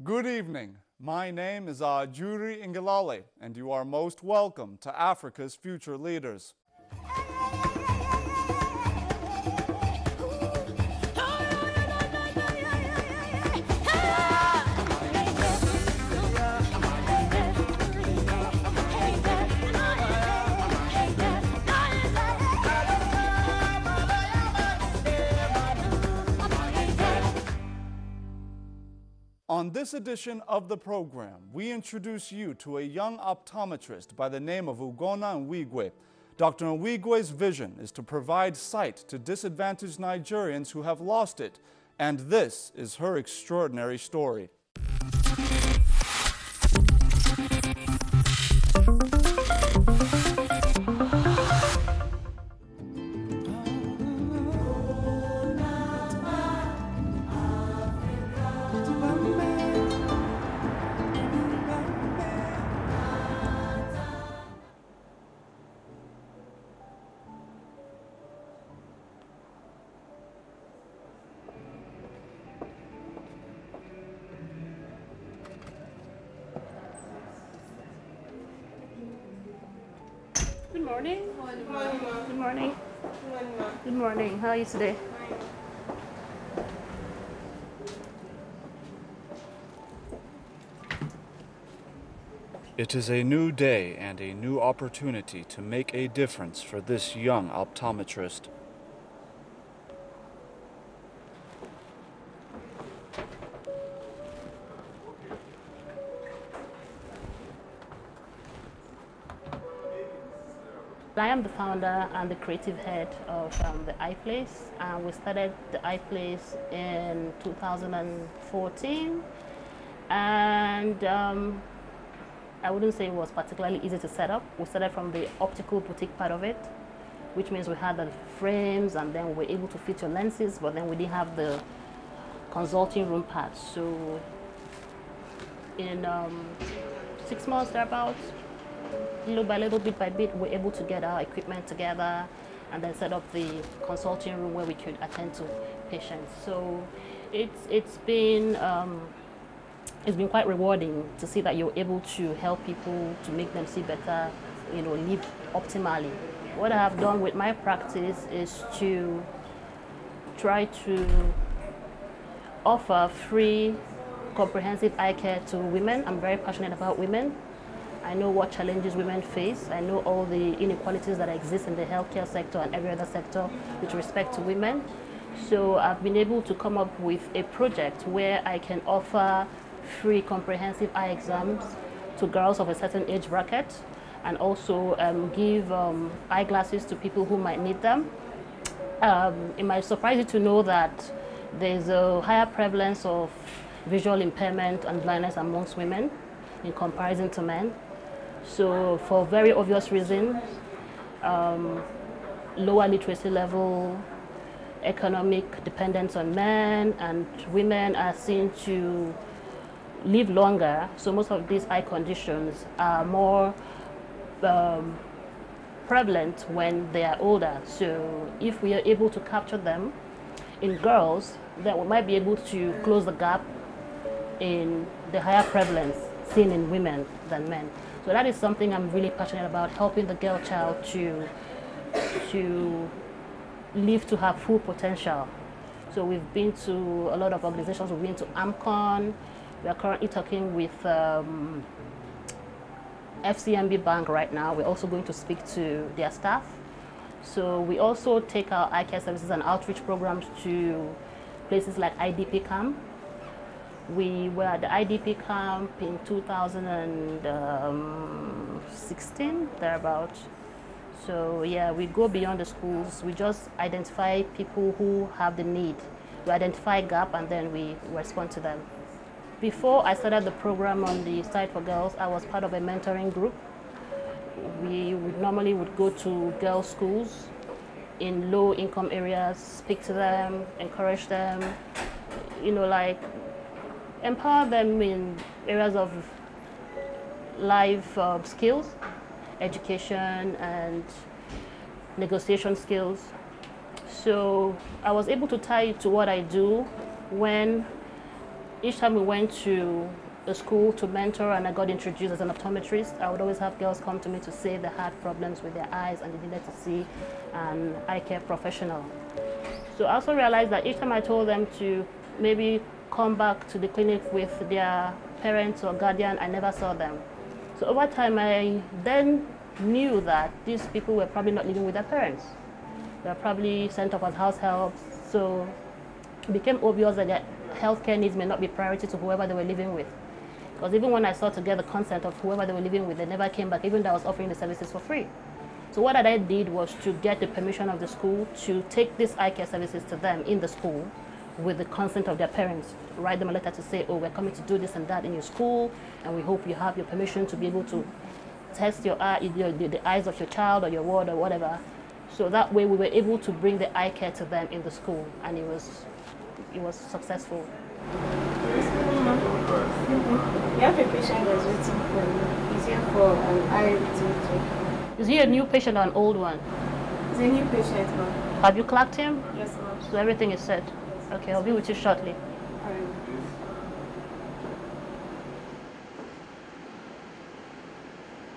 Good evening. My name is Ajuri Ngelale, and you are most welcome to Africa's Future Leaders. On this edition of the program, we introduce you to a young optometrist by the name of Ugonna Nwigwe. Dr. Nwigwe's vision is to provide sight to disadvantaged Nigerians who have lost it, and this is her extraordinary story. Good morning. Good morning, Mom. Good morning. Good morning, Mom. Good morning. How are you today? It is a new day and a new opportunity to make a difference for this young optometrist. I am the founder and the creative head of the iPlace. We started the iPlace in 2014, and I wouldn't say it was particularly easy to set up. We started from the optical boutique part of it, which means we had the frames, and then we were able to fit your lenses, but then we didn't have the consulting room part. So in 6 months thereabouts, little by little, bit by bit, we're able to get our equipment together and then set up the consulting room where we could attend to patients. So it's been quite rewarding to see that you're able to help people to make them see better, live optimally. What I have done with my practice is to try to offer free comprehensive eye care to women. I'm very passionate about women. I know what challenges women face. I know all the inequalities that exist in the healthcare sector and every other sector with respect to women. So I've been able to come up with a project where I can offer free comprehensive eye exams to girls of a certain age bracket, and also give eyeglasses to people who might need them. It might surprise you to know that there's a higher prevalence of visual impairment and blindness amongst women in comparison to men. So for very obvious reasons, lower literacy level, economic dependence on men, and women are seen to live longer. So most of these eye conditions are more prevalent when they are older. So if we are able to capture them in girls, then we might be able to close the gap in the higher prevalence seen in women than men. So that is something I'm really passionate about, helping the girl child to live to her full potential. So we've been to a lot of organizations. We've been to AMCON. We are currently talking with FCMB Bank right now. We're also going to speak to their staff. So we also take our eye care services and outreach programs to places like IDP camp. We were at the IDP camp in 2016, thereabouts. So yeah, we go beyond the schools. We just identify people who have the need. We identify gap and then we respond to them. Before I started the program on the site for girls, I was part of a mentoring group. We normally would go to girls' schools in low-income areas, speak to them, encourage them, empower them in areas of life skills, education, and negotiation skills. So I was able to tie it to what I do when each time we went to the school to mentor and I got introduced as an optometrist, I would always have girls come to me to say they had problems with their eyes and they needed to see an eye care professional. So I also realized that each time I told them to maybe come back to the clinic with their parents or guardian, I never saw them. So over time, I then knew that these people were probably not living with their parents. They were probably sent off as house helps. So it became obvious that their healthcare needs may not be priority to whoever they were living with. Because even when I sought to get the consent of whoever they were living with, they never came back, even though I was offering the services for free. So what I did was to get the permission of the school to take these eye care services to them in the school with the consent of their parents. Write them a letter to say, oh, we're coming to do this and that in your school, and we hope you have your permission to be able to test your eye, the eyes of your child or your ward or whatever. So that way we were able to bring the eye care to them in the school, and it was successful. You have a patient that's waiting for you. He's here for an eye routine check. Is he a new patient or an old one? He's a new patient, ma'am. Have you clocked him? Yes, ma'am. So everything is set? Okay, I'll be with you shortly.